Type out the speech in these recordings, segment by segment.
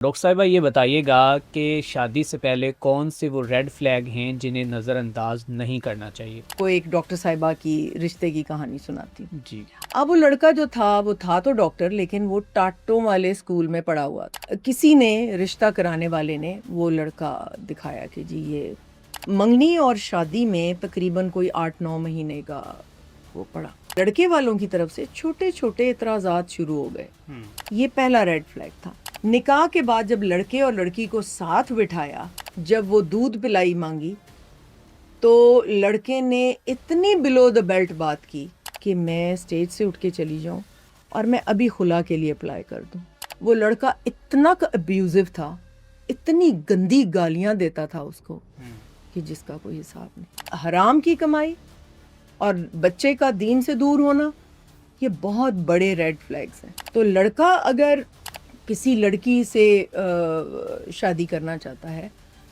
Doctor साहिबा ये बताइएगा कि शादी से पहले कौन से वो रेड फ्लैग हैं जिन्हें नज़रअंदाज नहीं करना चाहिए? को एक डॉक्टर साहिबा की रिश्ते की कहानी सुनाती हूँ। जी। अब वो लड़का जो था वो था तो डॉक्टर, लेकिन वो टाटों वाले स्कूल में पढ़ा हुआ था। किसी ने रिश्ता कराने वाले ने वो लड़का दिखाया कि जी ये मंगनी और शादी में तकरीबन कोई 8-9 महीने का वो पड़ा। लड़के वालों की तरफ से छोटे छोटे इतराज़ात शुरू हो गए। ये पहला रेड फ्लैग था। निकाह के बाद जब लड़के और लड़की को साथ बिठाया, जब वो दूध पिलाई मांगी, तो लड़के ने इतनी बिलो द बेल्ट बात की कि मैं स्टेज से उठ के चली जाऊं और मैं अभी खुला के लिए अप्लाई कर दूं। वो लड़का इतना अब्यूजिव था, इतनी गंदी गालियां देता था उसको कि जिसका कोई हिसाब नहीं। हराम की कमाई और बच्चे का दीन से दूर होना, ये बहुत बड़े रेड फ्लैग्स हैं। तो लड़का अगर किसी लड़की से शादी करना चाहता है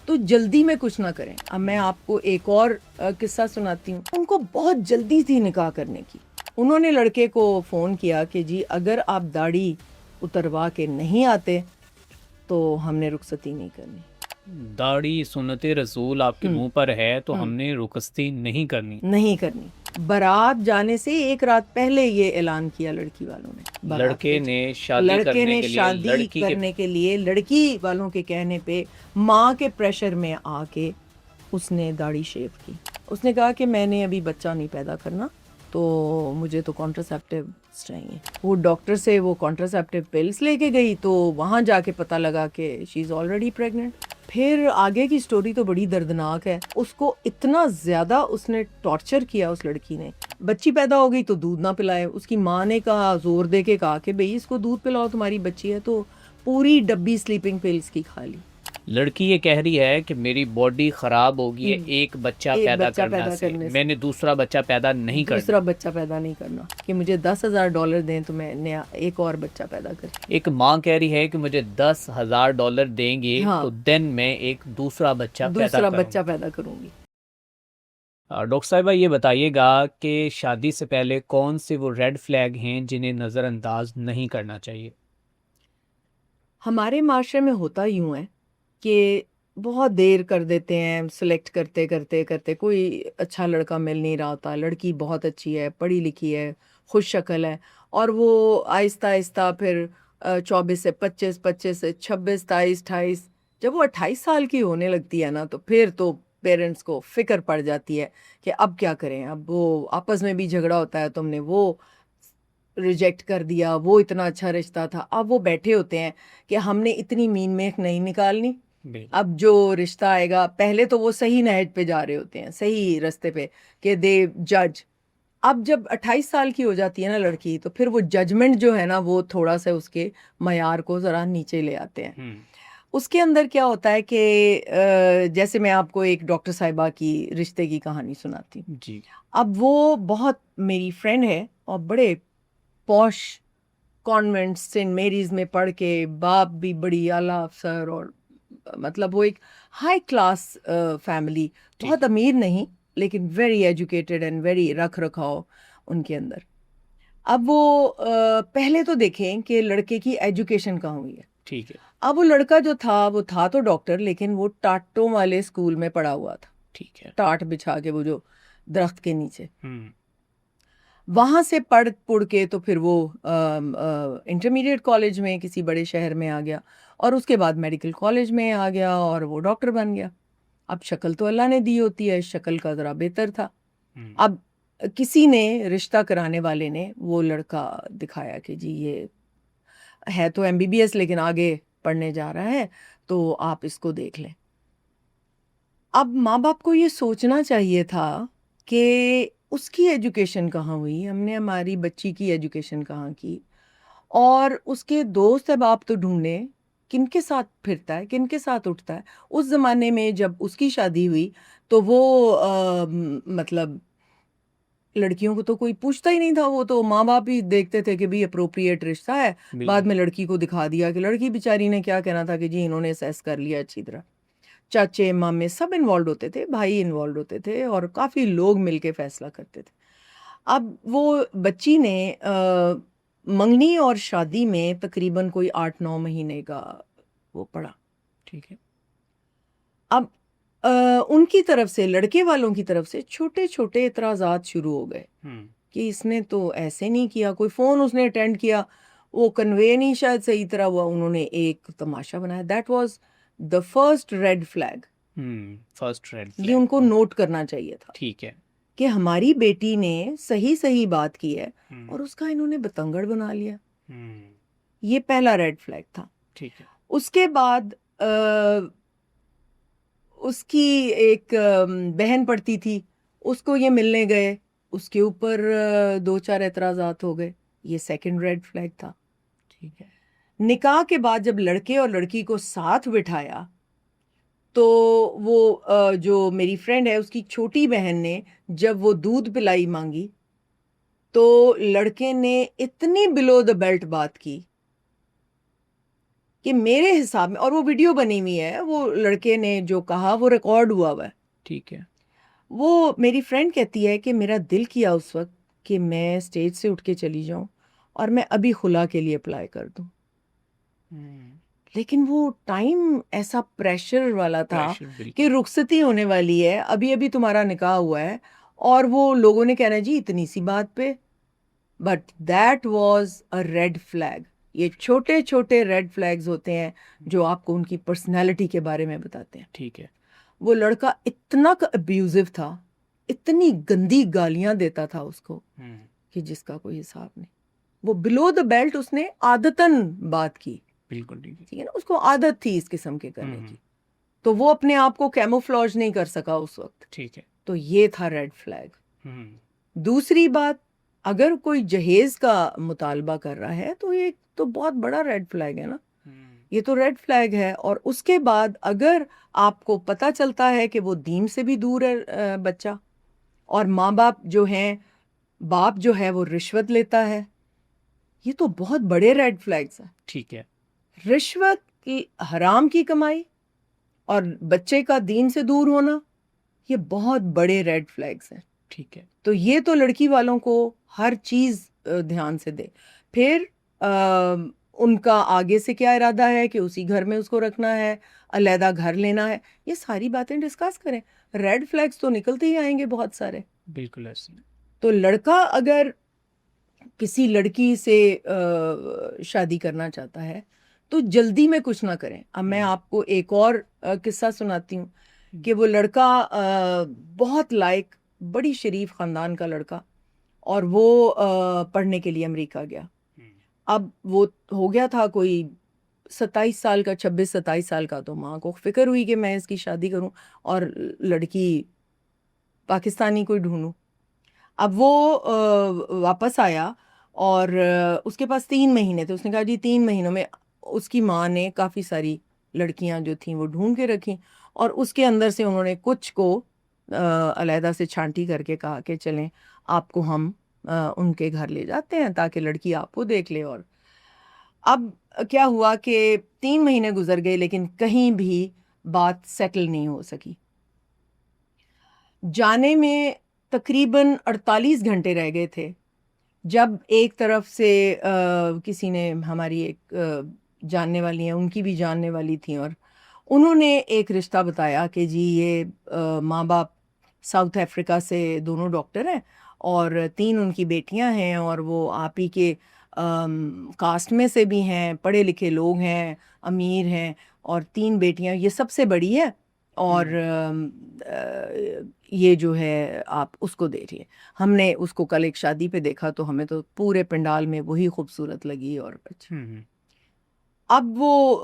तो जल्दी में कुछ ना करें। अब मैं आपको एक और किस्सा सुनाती हूँ। उनको बहुत जल्दी थी निकाह करने की। उन्होंने लड़के को फ़ोन किया कि जी अगर आप दाढ़ी उतरवा के नहीं आते तो हमने रुखसती नहीं करनी। दाढ़ी सुन्नते रसूल आपके मुंह पर है तो हमने रुखसती नहीं करनी। बारात जाने से एक रात पहले ये ऐलान किया लड़की वालों ने। लड़के ने शादी लड़के करने ने के लिए शादी लड़की के करने के लिए लड़की वालों के कहने पे माँ के प्रेशर में आके उसने दाढ़ी शेव की। उसने कहा कि मैंने अभी बच्चा नहीं पैदा करना, तो मुझे तो कॉन्ट्रासेप्टिव चाहिए। वो डॉक्टर से वो कॉन्ट्रासेप्टिव पिल्स लेके गई तो वहाँ जाके पता लगा कि शी इज़ ऑलरेडी प्रेग्नेंट। फिर आगे की स्टोरी तो बड़ी दर्दनाक है। उसको इतना ज़्यादा उसने टॉर्चर किया उस लड़की ने। बच्ची पैदा हो गई तो दूध ना पिलाए। उसकी माँ ने कहा, जोर दे के कहा कि भाई इसको दूध पिलाओ, तुम्हारी बच्ची है। तो पूरी डब्बी स्लीपिंग पिल्स की खा ली। लड़की ये कह रही है कि मेरी बॉडी ख़राब होगी है एक बच्चा एक पैदा बच्चा करना पैदा से, करने से। मैंने दूसरा बच्चा पैदा नहीं करना। दूसरा बच्चा पैदा नहीं करना कि मुझे $10,000 दें तो मैं नया एक और बच्चा पैदा कर। एक माँ कह रही है कि मुझे $10,000 देंगे हाँ, तो देन मैं एक दूसरा बच्चा दूसरा पैदा बच्चा पैदा करूंगी। डॉक्टर साहिबा ये बताइएगा कि शादी से पहले कौन से वो रेड फ्लैग हैं जिन्हें नज़रअंदाज नहीं करना चाहिए? हमारे माशरे में होता यूं है कि बहुत देर कर देते हैं, सिलेक्ट करते करते करते कोई अच्छा लड़का मिल नहीं रहा होता। लड़की बहुत अच्छी है, पढ़ी लिखी है, खुश शक्ल है, और वो आहिस्ता आहिस्ता फिर 24 से 25, 25 से 26, 23, 28, जब वो 28 साल की होने लगती है ना, तो फिर तो पेरेंट्स को फिक्र पड़ जाती है कि अब क्या करें। अब वो आपस में भी झगड़ा होता है, तुमने वो रिजेक्ट कर दिया, वो इतना अच्छा रिश्ता था। अब वो बैठे होते हैं कि हमने इतनी मीन मेख नहीं निकालनी। अब जो रिश्ता आएगा, पहले तो वो सही नहज पे जा रहे होते हैं, सही रास्ते पे, कि दे जज। अब जब 28 साल की हो जाती है ना लड़की, तो फिर वो जजमेंट जो है ना, वो थोड़ा सा उसके मयार को ज़रा नीचे ले आते हैं। उसके अंदर क्या होता है कि जैसे मैं आपको एक डॉक्टर साहिबा की रिश्ते की कहानी सुनाती हूँ। जी। अब वो बहुत मेरी फ्रेंड है और बड़े पॉश कॉन्वेंट सेंट मेरीज में पढ़ के, बाप भी बड़ी आला अफसर, और मतलब वो एक हाई क्लास फैमिली, बहुत अमीर नहीं लेकिन वेरी एजुकेटेड एंड वेरी रख रखाव उनके अंदर। अब वो पहले तो देखें कि लड़के की एजुकेशन कहाँ हुई है। ठीक है। अब वो लड़का जो था वो था तो डॉक्टर, लेकिन वो टाटों वाले स्कूल में पढ़ा हुआ था। ठीक है। टाट बिछा के वो जो दरख्त के नीचे, वहाँ से पढ़ पुढ़ के तो फिर वो इंटरमीडिएट कॉलेज में किसी बड़े शहर में आ गया, और उसके बाद मेडिकल कॉलेज में आ गया और वो डॉक्टर बन गया। अब शक्ल तो अल्लाह ने दी होती है, शक्ल का ज़रा बेहतर था। अब किसी ने रिश्ता कराने वाले ने वो लड़का दिखाया कि जी ये है तो एमबीबीएस, लेकिन आगे पढ़ने जा रहा है, तो आप इसको देख लें। अब माँ बाप को ये सोचना चाहिए था कि उसकी एजुकेशन कहाँ हुई, हमने हमारी बच्ची की एजुकेशन कहाँ की, और उसके दोस्त अहबाब तो ढूंढे, किनके साथ फिरता है, किनके साथ उठता है। उस ज़माने में जब उसकी शादी हुई तो वो मतलब लड़कियों को तो कोई पूछता ही नहीं था। वो तो माँ बाप ही देखते थे कि भाई अप्रोप्रिएट रिश्ता है, बाद में लड़की को दिखा दिया कि लड़की बेचारी ने क्या कहना था कि जी इन्होंने असेस कर लिया अच्छी तरह। चाचे मामे सब इन्वॉल्व होते थे, भाई इन्वॉल्व होते थे, और काफ़ी लोग मिलके फैसला करते थे। अब वो बच्ची ने मंगनी और शादी में तकरीबन कोई 8-9 महीने का वो पड़ा। ठीक है। अब उनकी तरफ से, लड़के वालों की तरफ से छोटे छोटे इतराज़ात शुरू हो गए कि इसने तो ऐसे नहीं किया, कोई फ़ोन उसने अटेंड किया, वो कन्वे नहीं शायद सही तरह हुआ, उन्होंने एक तमाशा बनाया। That was the first red flag. First red ये फ्लैग। उनको नोट करना चाहिए था ठीक है। कि हमारी बेटी ने सही सही बात की है हम्म, और उसका इन्होंने बतंगड़ बना लिया। हम्म, ये पहला रेड फ्लैग था। ठीक है। उसके बाद उसकी एक बहन पढ़ती थी, उसको ये मिलने गए, उसके ऊपर दो चार एतराज़ात हो गए। ये सेकंड रेड फ्लैग था। ठीक है। निकाह के बाद जब लड़के और लड़की को साथ बिठाया तो वो जो मेरी फ्रेंड है उसकी छोटी बहन ने जब वो दूध पिलाई मांगी तो लड़के ने इतनी बिलो द बेल्ट बात की कि मेरे हिसाब में, और वो वीडियो बनी हुई है, वो लड़के ने जो कहा वो रिकॉर्ड हुआ है। ठीक है। वो मेरी फ्रेंड कहती है कि मेरा दिल किया उस वक्त कि मैं स्टेज से उठ के चली जाऊं और मैं अभी खुला के लिए अप्लाई कर दूं, लेकिन वो टाइम ऐसा प्रेशर वाला था प्रेशर बिल्कुल। कि रुखसती होने वाली है, अभी अभी तुम्हारा निकाह हुआ है, और वो लोगों ने कहना जी इतनी सी बात पे। But that was a red flag. ये छोटे छोटे रेड फ्लैग्स होते हैं जो आपको उनकी पर्सनैलिटी के बारे में बताते हैं। ठीक है। वो लड़का इतना अब्यूजिव था, इतनी गंदी गालियां देता था उसको कि जिसका कोई हिसाब नहीं। वो बिलो द बेल्ट उसने आदतन बात की, बिल्कुल। ठीक है। ठीक है ना, उसको आदत थी इस किस्म के करने की, तो वो अपने आप को कैमोफ्लॉज नहीं कर सका उस वक्त। ठीक है। तो ये था रेड फ्लैग। दूसरी बात, अगर कोई जहेज का मुतालबा कर रहा है तो ये तो बहुत बड़ा रेड फ्लैग है ना, ये तो रेड फ्लैग है। और उसके बाद अगर आपको पता चलता है कि वो दीन से भी दूर है बच्चा, और माँ बाप जो हैं, बाप जो है वो रिश्वत लेता है, ये तो बहुत बड़े रेड फ्लैग्स हैं। ठीक है। रिश्वत की, हराम की कमाई और बच्चे का दीन से दूर होना, ये बहुत बड़े रेड फ्लैग्स हैं। ठीक है। तो ये तो लड़की वालों को हर चीज़ ध्यान से दे। फिर उनका आगे से क्या इरादा है कि उसी घर में उसको रखना है, अलहदा घर लेना है, ये सारी बातें डिस्कस करें। रेड फ्लैग्स तो निकलते ही आएंगे बहुत सारे। बिल्कुल ऐसे। तो लड़का अगर किसी लड़की से शादी करना चाहता है तो जल्दी में कुछ ना करें। अब मैं आपको एक और किस्सा सुनाती हूँ कि वो लड़का बहुत लायक, बड़ी शरीफ ख़ानदान का लड़का, और वो पढ़ने के लिए अमेरिका गया। अब वो हो गया था कोई 27 साल का, 26-27 साल का। तो माँ को फिक्र हुई कि मैं इसकी शादी करूं और लड़की पाकिस्तानी कोई ढूंढूं। अब वो वापस आया और उसके पास 3 महीने थे। उसने कहा जी 3 महीनों में उसकी माँ ने काफ़ी सारी लड़कियां जो थीं वो ढूंढ के रखी, और उसके अंदर से उन्होंने कुछ को अलहदा से छांटी करके कहा कि चलें आपको हम उनके घर ले जाते हैं ताकि लड़की आपको देख ले। और अब क्या हुआ कि 3 महीने गुजर गए लेकिन कहीं भी बात सेटल नहीं हो सकी। जाने में तकरीबन 48 घंटे रह गए थे जब एक तरफ से किसी ने, हमारी एक जानने वाली हैं, उनकी भी जानने वाली थी, और उन्होंने एक रिश्ता बताया कि जी ये माँ बाप साउथ अफ्रीका से दोनों डॉक्टर हैं और 3 उनकी बेटियां हैं, और वो आप ही के कास्ट में से भी हैं, पढ़े लिखे लोग हैं, अमीर हैं, और 3 बेटियां, ये सबसे बड़ी है, और ये जो है आप उसको देखिए। हमने उसको कल एक शादी पे देखा तो हमें तो पूरे पंडाल में वही खूबसूरत लगी। और अब वो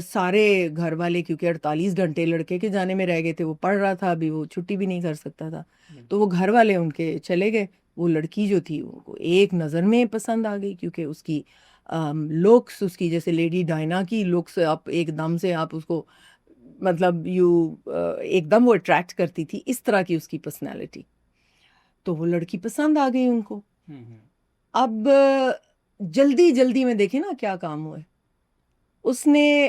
सारे घर वाले, क्योंकि 48 घंटे लड़के के जाने में रह गए थे, वो पढ़ रहा था, अभी वो छुट्टी भी नहीं कर सकता था, तो वो घर वाले उनके चले गए। वो लड़की जो थी उनको एक नज़र में पसंद आ गई, क्योंकि उसकी लुक्स, उसकी जैसे लेडी डायना की लुक्स, आप एकदम से आप उसको, मतलब एकदम वो अट्रैक्ट करती थी, इस तरह की उसकी पर्सनैलिटी। तो वो लड़की पसंद आ गई उनको। अब जल्दी जल्दी में देखे ना क्या काम हुआ है। उसने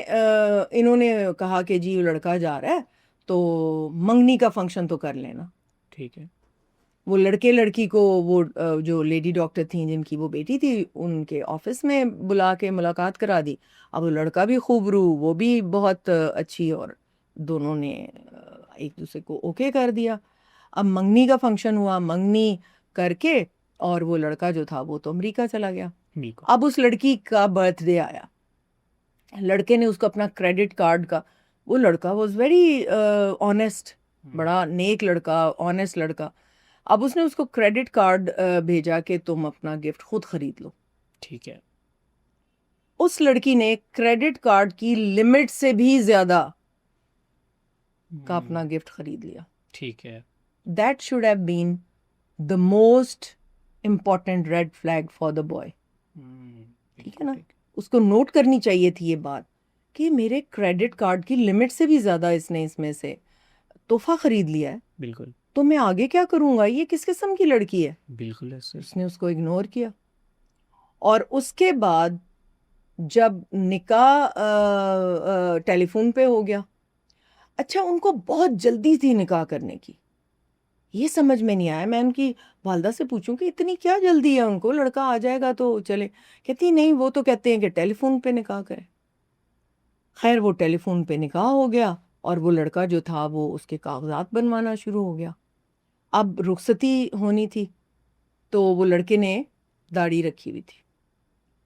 इन्होंने कहा कि जी वो लड़का जा रहा है तो मंगनी का फंक्शन तो कर लेना। ठीक है। वो लड़के लड़की को वो जो लेडी डॉक्टर थी जिनकी वो बेटी थी उनके ऑफिस में बुला के मुलाकात करा दी। अब वो लड़का भी खूब रू, वो भी बहुत अच्छी, और दोनों ने एक दूसरे को ओके कर दिया। अब मंगनी का फंक्शन हुआ, मंगनी करके और वो लड़का जो था वो तो अमेरिका चला गया। बिल्कुल। अब उस लड़की का बर्थडे आया, लड़के ने उसको अपना क्रेडिट कार्ड का, वो लड़का वॉज वेरी ऑनेस्ट, बड़ा नेक लड़का, ऑनेस्ट लड़का। अब उसने उसको क्रेडिट कार्ड भेजा कि तुम अपना गिफ्ट खुद खरीद लो। ठीक है। उस लड़की ने क्रेडिट कार्ड की लिमिट से भी ज्यादा का अपना गिफ्ट खरीद लिया। ठीक है। That should have been the most important red flag for the boy. ठीक है ना, उसको नोट करनी चाहिए थी ये बात कि मेरे क्रेडिट कार्ड की लिमिट से भी ज्यादा इसने इसमें से तोहफा खरीद लिया है, बिल्कुल। तो मैं आगे क्या करूंगा, ये किस किस्म की लड़की है। बिल्कुल ऐसे। उसने उसको इग्नोर किया। और उसके बाद जब निकाह टेलीफोन पे हो गया, अच्छा उनको बहुत जल्दी थी निकाह करने की, ये समझ में नहीं आया। मैं उनकी वालदा से पूछूं कि इतनी क्या जल्दी है उनको, लड़का आ जाएगा तो चले। कहती नहीं, वो तो कहते हैं कि टेलीफोन पे निकाह करें। खैर वो टेलीफोन पे निकाह हो गया और वो लड़का जो था वो उसके कागजात बनवाना शुरू हो गया। अब रुखसती होनी थी तो वो लड़के ने दाढ़ी रखी हुई थी।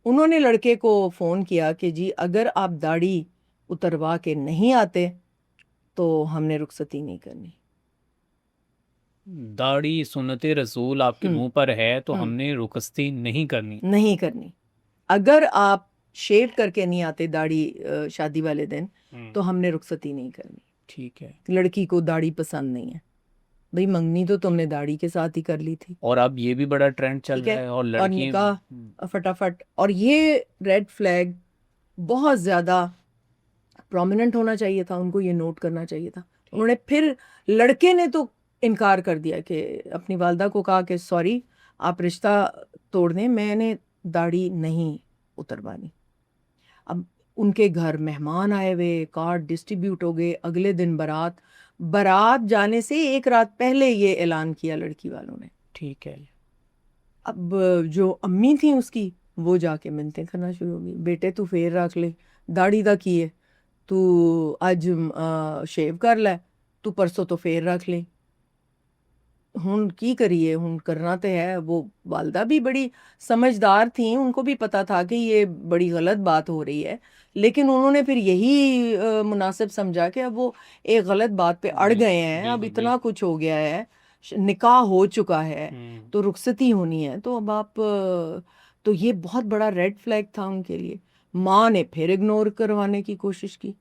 उन्होंने लड़के को फ़ोन किया कि जी अगर आप दाढ़ी उतरवा के नहीं आते तो हमने रुखसती नहीं करनी। दाढ़ी सुन्नते रसूल आपके मुंह पर है तो हम्म। हमने रुखसती नहीं करनी। नहीं करनी। अगर आप शेव करके नहीं आते दाढ़ी शादी वाले दिन तो हमने रुखसती नहीं करनी। ठीक है। लड़की को दाढ़ी पसंद नहीं है। भाई मंगनी तो तुमने दाढ़ी के साथ ही कर ली थी, और अब ये भी बड़ा ट्रेंड चल ठीक रहा है, है और और लड़की निकाह फटाफट। और ये रेड फ्लैग बहुत ज़्यादा प्रोमिनेंट होना चाहिए था, उनको ये नोट करना चाहिए था। उन्होंने फिर, लड़के ने तो इनकार कर दिया कि अपनी वालदा को कहा कि सॉरी आप रिश्ता तोड़ दें, मैंने दाढ़ी नहीं उतरवानी। अब उनके घर मेहमान आए हुए, कार्ड डिस्ट्रीब्यूट हो गए, अगले दिन बारात। बारात जाने से एक रात पहले ये ऐलान किया लड़की वालों ने। ठीक है। अब जो अम्मी थी उसकी, वो जाके मिन्नतें करना शुरू हो गई, बेटे तू फेर रख ले, दाढ़ी दा की है, तू अज शेव कर लै, तू परसों तो फेर रख ले। हुन की करिए, हुन करना तो है। वो वालदा भी बड़ी समझदार थी, उनको भी पता था कि ये बड़ी गलत बात हो रही है, लेकिन उन्होंने फिर यही मुनासिब समझा कि अब वो एक गलत बात पे अड़ गए हैं, अब बिल्कुल, इतना कुछ हो गया है, निकाह हो चुका है, हम्म। तो रुखसती होनी है, तो अब आप तो ये बहुत बड़ा रेड फ्लैग था उनके लिए। माँ ने फिर इग्नोर करवाने की कोशिश की।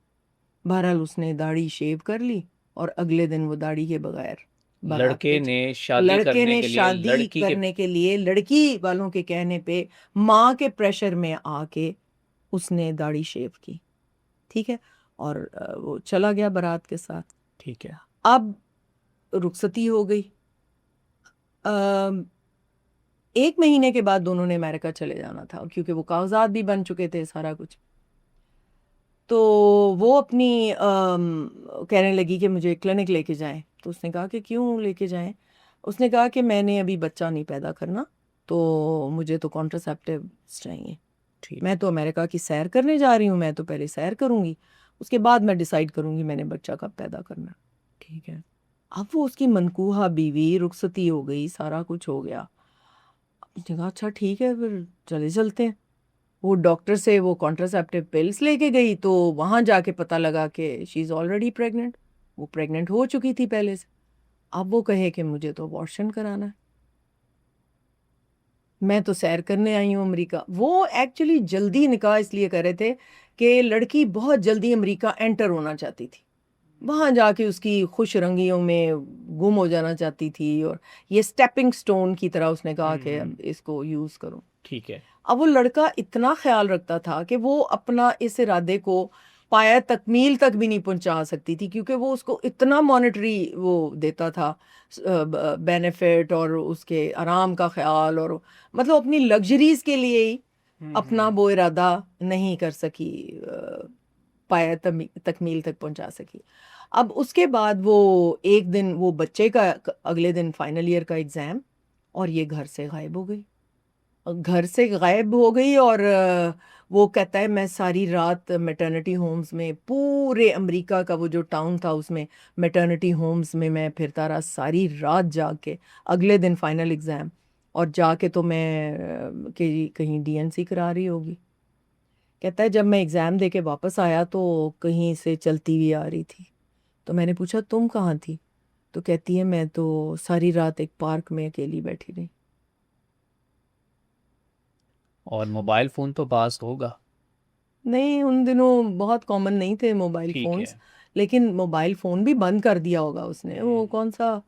बहरहाल उसने दाढ़ी शेव कर ली और अगले दिन वो दाढ़ी के बगैर बारात लड़के पे ने शादी लड़के करने ने के लिए शादी लड़की के करने के लिए लड़की वालों के कहने पे, माँ के प्रेशर में आके उसने दाढ़ी शेव की। ठीक है, और वो चला गया बारात के साथ। ठीक है। अब रुखसती हो गई। अम, एक महीने के बाद दोनों ने अमेरिका चले जाना था क्योंकि वो कागजात भी बन चुके थे, सारा कुछ। तो वो अपनी कहने लगी कि मुझे क्लिनिक लेके जाएं। तो उसने कहा कि क्यों लेके जाएं। उसने कहा कि मैंने अभी बच्चा नहीं पैदा करना, तो मुझे तो कॉन्ट्रासेप्टिव्स चाहिए। ठीक। मैं तो अमेरिका की सैर करने जा रही हूँ, मैं तो पहले सैर करूँगी, उसके बाद मैं डिसाइड करूँगी मैंने बच्चा कब पैदा करना। ठीक है, अब वो उसकी मनकूहा बीवी, रुखसती हो गई, सारा कुछ हो गया। उसने कहा अच्छा ठीक है फिर चले चलते हैं। वो डॉक्टर से वो कॉन्ट्रासेप्टिव पिल्स लेके गई, तो वहाँ जाके पता लगा कि शी इज़ ऑलरेडी प्रेग्नेंट। वो प्रेग्नेंट हो चुकी थी पहले से। अब वो कहे कि मुझे तो अबॉर्शन कराना है, मैं तो सैर करने आई हूँ अमेरिका। वो एक्चुअली जल्दी निकाह इसलिए कर रहे थे कि लड़की बहुत जल्दी अमेरिका एंटर होना चाहती थी, वहाँ जाके उसकी खुश रंगियों में गुम हो जाना चाहती थी, और ये स्टेपिंग स्टोन की तरह उसने कहा कि अब इसको यूज़ करो। ठीक है। अब वो लड़का इतना ख्याल रखता था कि वो अपना इस इरादे को पाया तकमील तक भी नहीं पहुंचा सकती थी, क्योंकि वो उसको इतना मॉनेटरी वो देता था बेनिफिट, और उसके आराम का ख्याल, और मतलब अपनी लग्जरीज के लिए ही अपना वो इरादा नहीं कर सकी पाया तकमील तक पहुंचा सकी। अब उसके बाद वो एक दिन वो बच्चे का अगले दिन फाइनल ईयर का एग्ज़ाम, और ये घर से गायब हो गई। और वो कहता है मैं सारी रात मैटरनिटी होम्स में, पूरे अमेरिका का वो जो टाउन था उसमें मैटरनिटी होम्स में मैं फिरता रहा सारी रात जाग के। अगले दिन फाइनल एग्ज़ाम, और जाके तो मैं कि कहीं डीएनसी करा रही होगी। कहता है जब मैं एग्ज़ाम दे के वापस आया तो कहीं से चलती हुई आ रही थी। तो मैंने पूछा तुम कहाँ थी? तो कहती है मैं तो सारी रात एक पार्क में अकेली बैठी रही। और मोबाइल फ़ोन तो पास होगा। नहीं, उन दिनों बहुत कॉमन नहीं थे मोबाइल ठीक फ़ोन्स, है। लेकिन मोबाइल फ़ोन भी बंद कर दिया होगा उसने, वो हम्म, कौन सा।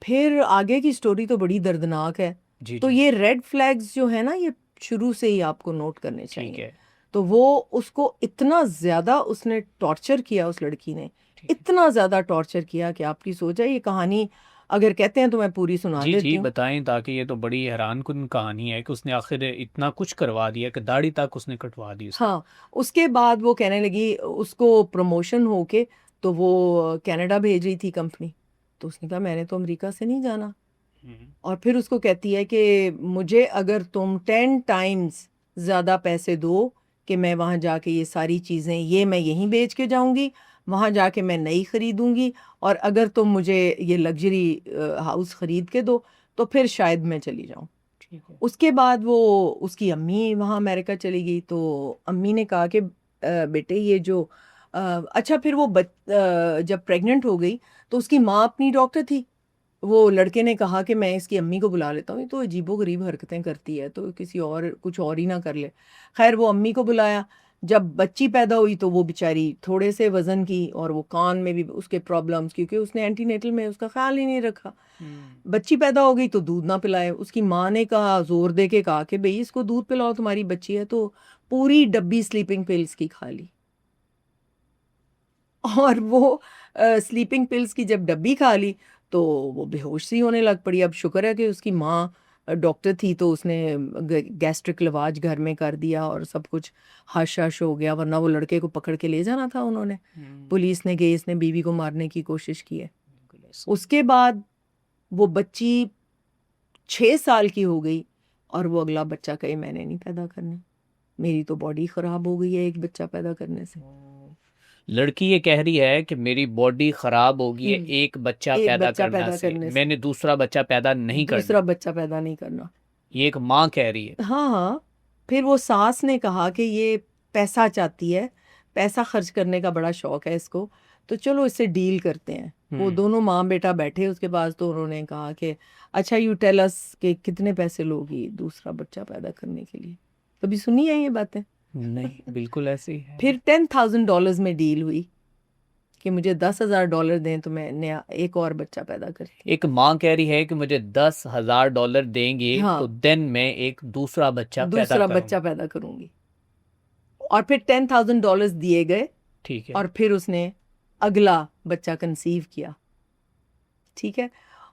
फिर आगे की स्टोरी तो बड़ी दर्दनाक है। जी तो जी। ये रेड फ्लैग्स जो है ना, ये शुरू से ही आपको नोट करने ठीक चाहिए। है। तो वो उसको इतना ज़्यादा उसने टॉर्चर किया, उस लड़की ने ठीक है। इतना ज़्यादा टॉर्चर किया कि आपकी सोच है। ये कहानी अगर कहते हैं तो मैं पूरी सुना जी जी देती हूँ। बताएं, ताकि ये तो बड़ी हैरानकुन कहानी है कि उसने आखिर इतना कुछ करवा दिया कि दाढ़ी तक उसने कटवा दी उसकी। हाँ, उसके बाद वो कहने लगी उसको प्रमोशन होके, तो वो कनाडा भेज रही थी कंपनी। तो उसने कहा मैंने तो अमेरिका से नहीं जाना। हम्म, और फिर उसको कहती है कि मुझे अगर तुम 10 टाइम्स ज़्यादा पैसे दो कि मैं वहाँ जाके ये सारी चीज़ें, ये मैं यहीं बेच के जाऊँगी, वहाँ जाके मैं नई ख़रीदूँगी, और अगर तुम मुझे ये लग्जरी हाउस ख़रीद के दो तो फिर शायद मैं चली जाऊँ। ठीक है। उसके बाद वो उसकी अम्मी वहाँ अमेरिका चली गई। तो अम्मी ने कहा कि बेटे ये जो अच्छा, फिर वो जब प्रेग्नेंट हो गई तो उसकी माँ अपनी डॉक्टर थी। वो लड़के ने कहा कि मैं इसकी अम्मी को बुला लेता हूँ, ये तो अजीबो-गरीब हरकतें करती है, तो किसी और कुछ और ही ना कर ले। खैर वो अम्मी को बुलाया। जब बच्ची पैदा हुई तो वो बेचारी थोड़े से वज़न की, और वो कान में भी उसके प्रॉब्लम्स, क्योंकि उसने एंटीनेटल में उसका ख़्याल ही नहीं रखा। हम्म, बच्ची पैदा हो गई तो दूध ना पिलाए। उसकी माँ ने कहा, ज़ोर दे के कहा कि भई इसको दूध पिलाओ, तुम्हारी बच्ची है। तो पूरी डब्बी स्लीपिंग पिल्स की खा ली। और वो स्लीपिंग पिल्स की जब डब्बी खा ली तो वो बेहोश सी होने लग पड़ी। अब शुक्र है कि उसकी माँ डॉक्टर थी, तो उसने गैस्ट्रिक लवाज घर में कर दिया और सब कुछ हश हश हो गया, वरना वो लड़के को पकड़ के ले जाना था उन्होंने। पुलिस ने केस ने बीवी को मारने की कोशिश की है। बिल्कुल ऐसे। उसके बाद वो बच्ची 6 साल की हो गई, और वो अगला बच्चा कहे मैंने नहीं पैदा करना, मेरी तो बॉडी ख़राब हो गई है एक बच्चा पैदा करने से। लड़की ये कह रही है कि मेरी बॉडी खराब होगी है हम्म, एक बच्चा एक पैदा बच्चा करना पैदा से, करने से, मैंने दूसरा बच्चा पैदा नहीं करना। दूसरा बच्चा पैदा नहीं करना। ये एक माँ कह रही है। हाँ हाँ। फिर वो सास ने कहा कि ये पैसा चाहती है, पैसा खर्च करने का बड़ा शौक है इसको, तो चलो इससे डील करते हैं। वो हम्म, दोनों माँ बेटा बैठे उसके पास, तो उन्होंने कहा कि अच्छा यू टेल अस कि कितने पैसे लोगी दूसरा बच्चा पैदा करने के लिए। कभी सुनी है ये बातें? नहीं बिल्कुल ऐसे ही है। फिर $10,000 में डील हुई कि मुझे $10,000 दें तो मैं नया एक और बच्चा पैदा करती हूँ। एक माँ कह रही है कि मुझे $10,000 देंगे तो हाँ, देन मैं एक दूसरा बच्चा पैदा दूसरा करूंगी। बच्चा पैदा करूंगी। और फिर $10,000 दिए गए, ठीक है। और फिर उसने अगला बच्चा कंसीव किया। ठीक है।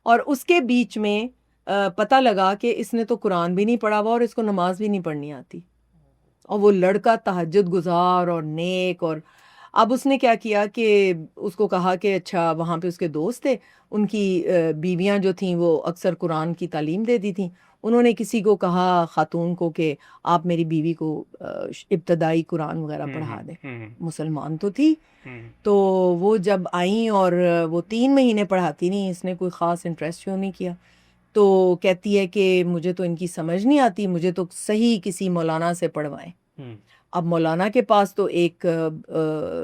और उसके बीच में पता लगा कि इसने तो कुरान भी नहीं पढ़ा हुआ और इसको नमाज भी नहीं पढ़नी आती, और वो लड़का तहज्जुद गुजार और नेक। और अब उसने क्या किया कि उसको कहा कि अच्छा, वहाँ पे उसके दोस्त थे, उनकी बीवियाँ जो थीं वो अक्सर कुरान की तालीम देती थीं। उन्होंने किसी को कहा, खातून को, कि आप मेरी बीवी को इब्तदाई कुरान वगैरह पढ़ा दें। मुसलमान तो थी। हम्म, तो वो जब आई, और वो 3 महीने पढ़ाती नहीं, इसने कोई ख़ास इंटरेस्ट शो नहीं किया। तो कहती है कि मुझे तो इनकी समझ नहीं आती, मुझे तो सही किसी मौलाना से पढ़वाएं। हम्म, अब मौलाना के पास तो एक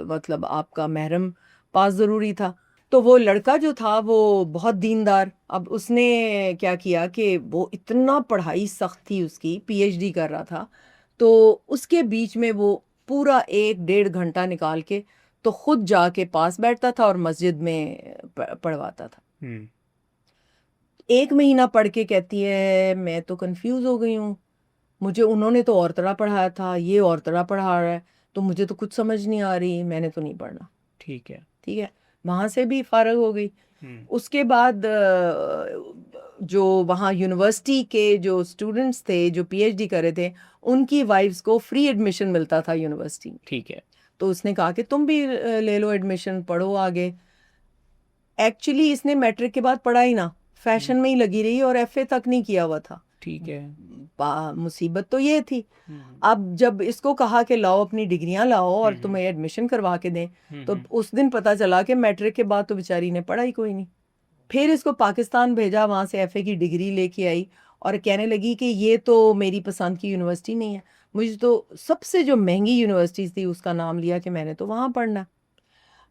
मतलब आपका महरम पास ज़रूरी था। तो वो लड़का जो था वो बहुत दीनदार। अब उसने क्या किया कि वो इतना पढ़ाई सख्त थी उसकी, पीएचडी कर रहा था, तो उसके बीच में वो पूरा 1 डेढ़ घंटा निकाल के तो खुद जाके पास बैठता था और मस्जिद में पढ़वाता था। हम्म, 1 महीना पढ़ के कहती है मैं तो कंफ्यूज हो गई हूँ, मुझे उन्होंने तो और तरह पढ़ाया था, ये और तरह पढ़ा रहा है, तो मुझे तो कुछ समझ नहीं आ रही, मैंने तो नहीं पढ़ना। ठीक है। ठीक है। वहाँ से भी फारग हो गई। हम्म, उसके बाद जो वहाँ यूनिवर्सिटी के जो स्टूडेंट्स थे जो पीएचडी कर रहे थे, उनकी वाइफ्स को फ्री एडमिशन मिलता था यूनिवर्सिटी में। ठीक है। तो उसने कहा कि तुम भी ले लो एडमिशन, पढ़ो आगे। एक्चुअली इसने मैट्रिक के बाद पढ़ा ही ना, फैशन में ही लगी रही और एफए तक नहीं किया हुआ था। ठीक है। मुसीबत तो ये थी। अब जब इसको कहा कि लाओ अपनी डिग्रियां लाओ और तुम्हें एडमिशन करवा के दें, तो उस दिन पता चला कि मैट्रिक के बाद तो बेचारी ने पढ़ा ही कोई नहीं। फिर इसको पाकिस्तान भेजा, वहाँ से एफए की डिग्री लेके आई और कहने लगी कि ये तो मेरी पसंद की यूनिवर्सिटी नहीं है, मुझे तो सबसे जो महंगी यूनिवर्सिटी थी उसका नाम लिया कि मैंने तो वहाँ पढ़ना।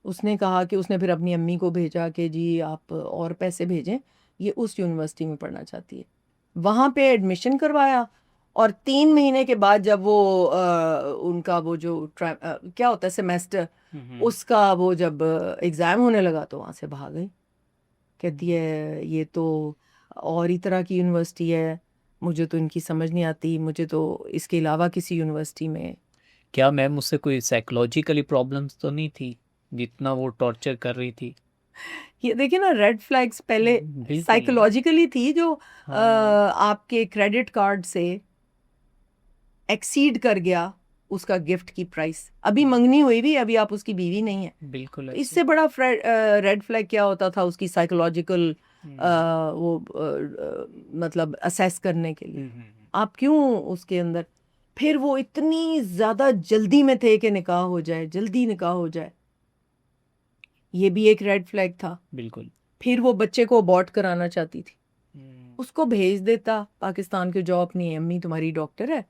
उसने कहा कि उसने फिर अपनी अम्मी को भेजा कि जी आप और पैसे भेजें, ये उस यूनिवर्सिटी में पढ़ना चाहती है। वहाँ पे एडमिशन करवाया और 3 महीने के बाद जब वो उनका वो जो क्या होता है सेमेस्टर, उसका वो जब एग्ज़ाम होने लगा तो वहाँ से भाग गई। कहती है ये तो और ही तरह की यूनिवर्सिटी है, मुझे तो इनकी समझ नहीं आती, मुझे तो इसके अलावा किसी यूनिवर्सिटी में। क्या मैम उससे कोई साइकोलॉजिकली प्रॉब्लम्स तो नहीं थी जितना वो टॉर्चर कर रही थी? ये देखिए ना, रेड फ्लैग्स पहले बिल्कुल। साइकोलॉजिकली थी जो हाँ। आपके क्रेडिट कार्ड से एक्सीड कर गया उसका गिफ्ट की प्राइस। अभी मंगनी हुई भी, अभी आप उसकी बीवी नहीं है। बिल्कुल तो ऐसे। इससे बड़ा रेड फ्लैग क्या होता था उसकी साइकोलॉजिकल वो मतलब असेस करने के लिए आप क्यों उसके अंदर। फिर वो इतनी ज़्यादा जल्दी में थे कि निकाह हो जाए, जल्दी निकाह हो जाए, ये भी एक रेड फ्लैग था। बिल्कुल। फिर वो बच्चे को अबॉर्ट कराना चाहती थी, उसको भेज देता पाकिस्तान के, जो अपनी अम्मी तुम्हारी डॉक्टर है,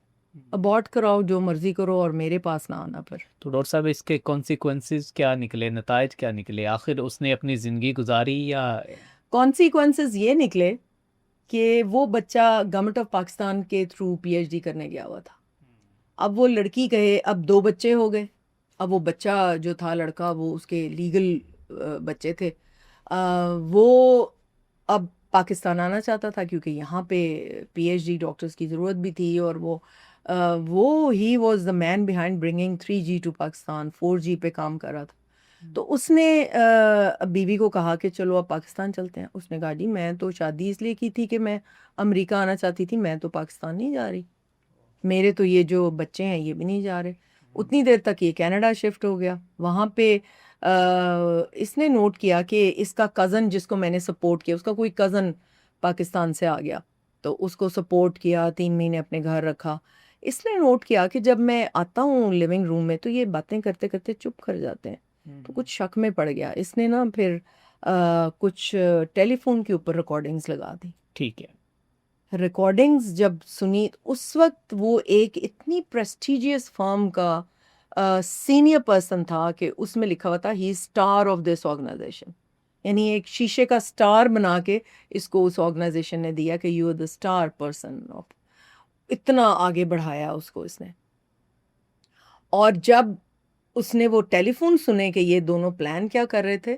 अबॉर्ट कराओ, जो मर्जी करो और मेरे पास ना आना। पर तो डॉक्टर साहब इसके कॉन्सिक्वेंसेस क्या निकले, नतायज क्या निकले? आखिर उसने अपनी ज़िंदगी गुजारी या? कॉन्सिक्वेंसेस ये निकले कि वो बच्चा गवर्नमेंट ऑफ पाकिस्तान के थ्रू पीएचडी करने गया हुआ था। अब वो लड़की कहे, अब 2 बच्चे हो गए, अब वो बच्चा जो था लड़का वो उसके लीगल बच्चे थे, वो अब पाकिस्तान आना चाहता था क्योंकि यहाँ पे पीएचडी डॉक्टर्स की ज़रूरत भी थी। और वो ही was the man behind bringing 3G to Pakistan, 4G पे काम कर रहा था। तो उसने बीवी को कहा कि चलो अब पाकिस्तान चलते हैं। उसने कहा जी मैं तो शादी इसलिए की थी कि मैं अमेरिका आना चाहती थी, मैं तो पाकिस्तान नहीं जा रही, मेरे तो ये जो बच्चे हैं ये भी नहीं जा रहे। उतनी देर तक ये कनाडा शिफ्ट हो गया। वहाँ पे इसने नोट किया कि इसका कज़न जिसको मैंने सपोर्ट किया, उसका कोई कज़न पाकिस्तान से आ गया, तो उसको सपोर्ट किया, 3 महीने अपने घर रखा। इसने नोट किया कि जब मैं आता हूँ लिविंग रूम में तो ये बातें करते करते चुप कर जाते हैं। तो कुछ शक में पड़ गया इसने ना, फिर कुछ टेलीफोन के ऊपर रिकॉर्डिंग्स लगा दी। ठीक है। रिकॉर्डिंग्स जब सुनी तो उस वक्त वो एक इतनी प्रेस्टिजियस फर्म का सीनियर पर्सन था कि उसमें लिखा हुआ था ही स्टार ऑफ दिस ऑर्गेनाइजेशन, यानी एक शीशे का स्टार बना के इसको उस ऑर्गेनाइजेशन ने दिया कि you are the star person of. इतना आगे बढ़ाया उसको इसने। और जब उसने वो टेलीफोन सुने कि ये दोनों प्लान क्या कर रहे थे,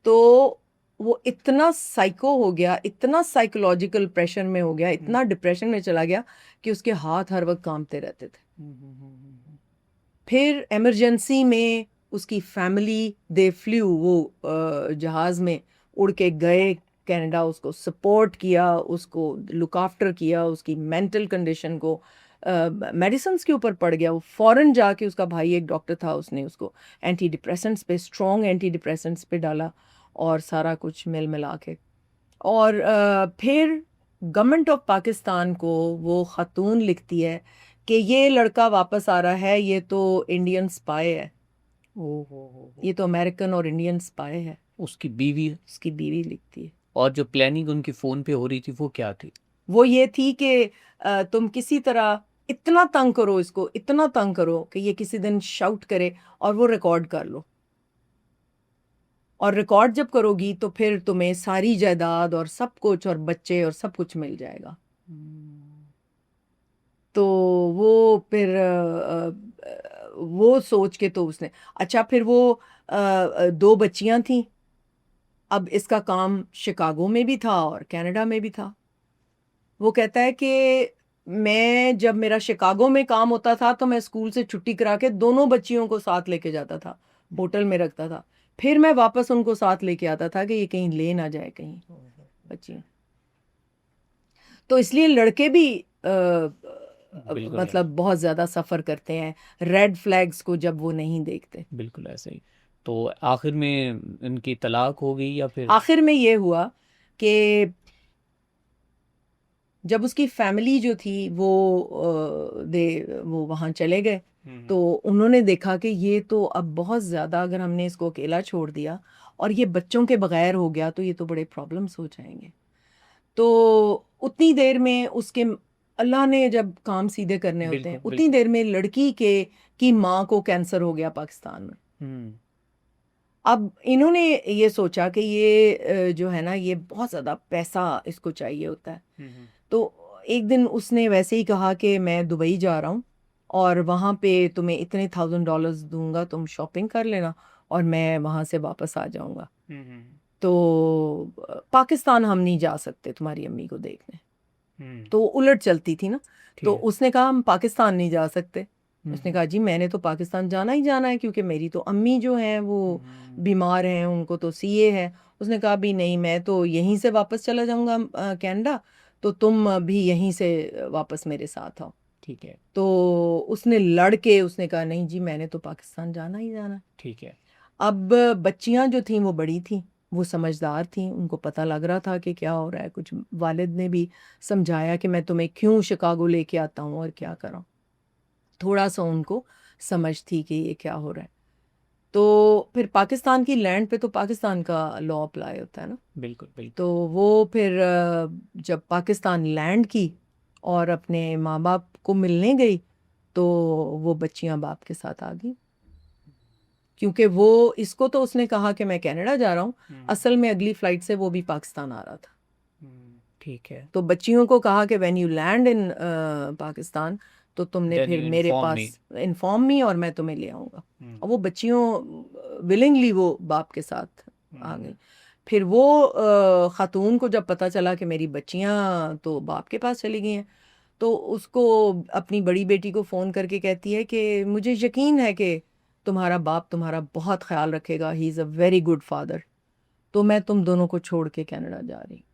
तो वो इतना साइको हो गया, इतना साइकोलॉजिकल प्रेशर में हो गया, इतना डिप्रेशन में चला गया कि उसके हाथ हर वक्त कांपते रहते थे। फिर इमरजेंसी में उसकी फैमिली दे फ्लू, वो जहाज़ में उड़ के गए कनाडा, उसको सपोर्ट किया, उसको लुक आफ्टर किया, उसकी मेंटल कंडीशन को मेडिसिन्स के ऊपर पड़ गया। वो फ़ौरन जाके, उसका भाई एक डॉक्टर था, उसने उसको एंटी डिप्रेसेंट्स पे, स्ट्रॉन्ग एंटी डिप्रेसेंट्स पे डाला और सारा कुछ मिल मिला के। और फिर गवर्नमेंट ऑफ पाकिस्तान को वो ख़तून लिखती है कि ये लड़का वापस आ रहा है, ये तो इंडियन स्पाई है, ये तो अमेरिकन और इंडियन स्पाई है। उसकी बीवी? उसकी बीवी लिखती है। और जो प्लानिंग उनकी फ़ोन पे हो रही थी वो क्या थी? वो ये थी कि तुम किसी तरह इतना तंग करो इसको, इतना तंग करो कि ये किसी दिन शाउट करे और वो रिकॉर्ड कर लो, और रिकॉर्ड जब करोगी तो फिर तुम्हें सारी जायदाद और सब कुछ और बच्चे और सब कुछ मिल जाएगा। तो वो फिर वो सोच के तो उसने, अच्छा फिर वो 2 बच्चियां थीं। अब इसका काम शिकागो में भी था और कनाडा में भी था। वो कहता है कि मैं जब मेरा शिकागो में काम होता था तो मैं स्कूल से छुट्टी करा के दोनों बच्चियों को साथ लेके जाता था, होटल में रखता था, फिर मैं वापस उनको साथ लेके आता था कि ये कहीं ले ना जाए कहीं बच्चियां। तो इसलिए लड़के भी बिल्कुल ऐसे मतलब बहुत ज़्यादा सफ़र करते हैं रेड फ्लैग्स को जब वो नहीं देखते। बिल्कुल ऐसे ही। तो आखिर में इनकी तलाक हो गई या फिर? आखिर में ये हुआ कि जब उसकी फैमिली जो थी वो वहाँ चले गए, तो उन्होंने देखा कि ये तो अब बहुत ज़्यादा, अगर हमने इसको अकेला छोड़ दिया और ये बच्चों के बगैर हो गया तो ये तो बड़े प्रॉब्लम्स हो जाएंगे। तो उतनी देर में उसके अल्लाह ने जब काम सीधे करने होते हैं, बिल्कुल उतनी देर में लड़की के की माँ को कैंसर हो गया पाकिस्तान में। हम्म अब इन्होंने ये सोचा कि ये जो है ना, ये बहुत ज़्यादा पैसा इसको चाहिए होता है। हम्म तो एक दिन उसने वैसे ही कहा कि मैं दुबई जा रहा हूँ और वहाँ पे तुम्हें इतने $1000 दूंगा, तुम शॉपिंग कर लेना और मैं वहाँ से वापस आ जाऊँगा। हम्म तो पाकिस्तान हम नहीं जा सकते तुम्हारी अम्मी को देखने। तो उलट चलती थी ना। ठीक तो है। उसने कहा हम पाकिस्तान नहीं जा सकते। उसने हम्म कहा जी मैंने तो पाकिस्तान जाना ही जाना है, क्योंकि मेरी तो अम्मी जो हैं वो बीमार हैं, उनको तो सीए है। उसने कहा भी नहीं, मैं तो यहीं से वापस चला जाऊंगा कनाडा, तो तुम भी यहीं से वापस मेरे साथ आओ। ठीक है। तो उसने लड़ के उसने कहा नहीं जी मैंने तो पाकिस्तान जाना ही जाना है। ठीक है। अब बच्चियां जो थीं वो बड़ी थीं, वो समझदार थीं, उनको पता लग रहा था कि क्या हो रहा है। कुछ वालिद ने भी समझाया कि मैं तुम्हें क्यों शिकागो लेके आता हूँ और क्या कराऊँ। थोड़ा सा उनको समझ थी कि ये क्या हो रहा है। तो फिर पाकिस्तान की लैंड पे तो पाकिस्तान का लॉ अप्लाई होता है ना। बिल्कुल बिल्कुल। तो वो फिर जब पाकिस्तान लैंड की और अपने माँ बाप को मिलने गई, तो वो बच्चियां बाप के साथ आ गई। क्योंकि वो इसको तो उसने कहा कि मैं कनाडा जा रहा हूँ, असल में अगली फ्लाइट से वो भी पाकिस्तान आ रहा था। ठीक है। तो बच्चियों को कहा कि when you land in Pakistan, तो तुमने देन फिर यू मेरे इन्फॉर्म मी। पास इन्फॉर्म मी और मैं तुम्हें ले आऊँगा। और वो बच्चियों विलिंगली वो बाप के साथ आ गई। फिर वो खातून को जब पता चला कि मेरी बच्चियां तो बाप के पास चली गई हैं, तो उसको अपनी बड़ी बेटी को फ़ोन करके कहती है कि मुझे यकीन है कि तुम्हारा बाप तुम्हारा बहुत ख्याल रखेगा, he is a very good father, तो मैं तुम दोनों को छोड़ के कनाडा जा रही हूँ।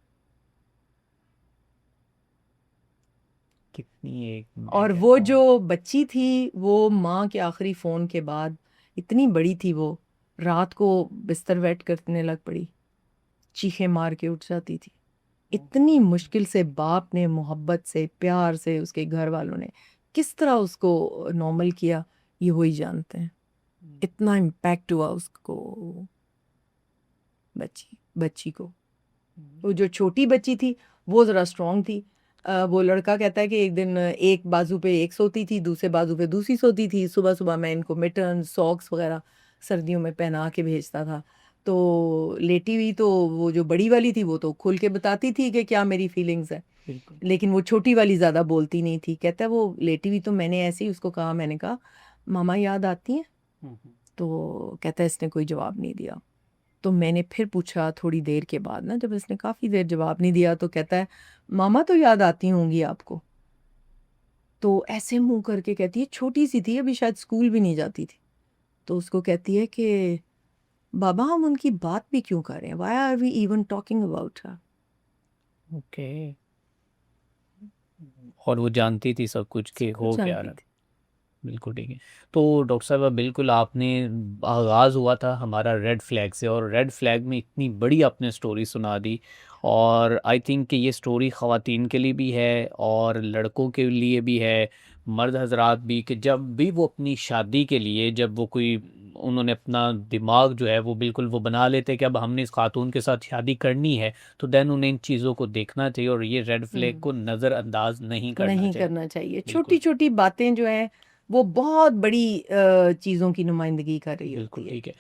कितनी एक मैं और वो कहता हूँ। जो बच्ची थी वो माँ के आखिरी फ़ोन के बाद इतनी बड़ी थी, वो रात को बिस्तर वेट करने लग पड़ी, चीखें मार के उठ जाती थी। इतनी मुश्किल से बाप ने मोहब्बत से प्यार से उसके घर वालों ने किस तरह उसको नॉर्मल किया, ये वही जानते हैं। इतना इम्पैक्ट हुआ उसको, बच्ची को। वो जो छोटी बच्ची थी वो ज़रा स्ट्रांग थी। वो लड़का कहता है कि एक दिन एक बाजू पे एक सोती थी, दूसरे बाजू पे दूसरी सोती थी। सुबह सुबह मैं इनको मिटन सॉक्स वगैरह सर्दियों में पहना के भेजता था। तो लेटी हुई तो वो जो बड़ी वाली थी वो तो खुल के बताती थी कि क्या मेरी फीलिंग्स है, बिल्कुल। लेकिन वो छोटी वाली ज़्यादा बोलती नहीं थी। कहता है वो लेटी हुई तो मैंने ऐसे ही उसको कहा, मैंने कहा मामा याद आती हैं? तो कहता है इसने कोई जवाब नहीं दिया। तो मैंने फिर पूछा थोड़ी देर के बाद ना, जब इसने काफ़ी देर जवाब नहीं दिया, तो कहता है मामा तो याद आती होंगी आपको। तो ऐसे मुंह करके कहती है, छोटी सी थी अभी, शायद स्कूल भी नहीं जाती थी। तो उसको कहती है कि बाबा हम उनकी बात भी क्यों कर रहे हैं, why are we even talking about her. Okay. और वो जानती थी सब कुछ सब के कुछ हो क्या जानती रहा। थी। बिल्कुल ठीक है। तो डॉक्टर साहब बिल्कुल आपने आगाज़ हुआ था हमारा रेड फ्लैग से, और रेड फ्लैग में इतनी बड़ी आपने स्टोरी सुना दी। और आई थिंक कि ये स्टोरी ख़वातीन के लिए भी है और लड़कों के लिए भी है, मर्द हजरात भी, कि जब भी वो अपनी शादी के लिए, जब वो कोई, उन्होंने अपना दिमाग जो है वो बिल्कुल वो बना लेते हैं कि अब हमने इस खातून के साथ शादी करनी है, तो देन उन्हें इन चीज़ों को देखना चाहिए और ये रेड फ्लैग को नज़रअंदाज नहीं करना नहीं चाहिए। करना चाहिए। छोटी बिल्कुल। छोटी बातें जो हैं वो बहुत बड़ी चीज़ों की नुमाइंदगी कर रही बिल्कुल होती है। ठीक है।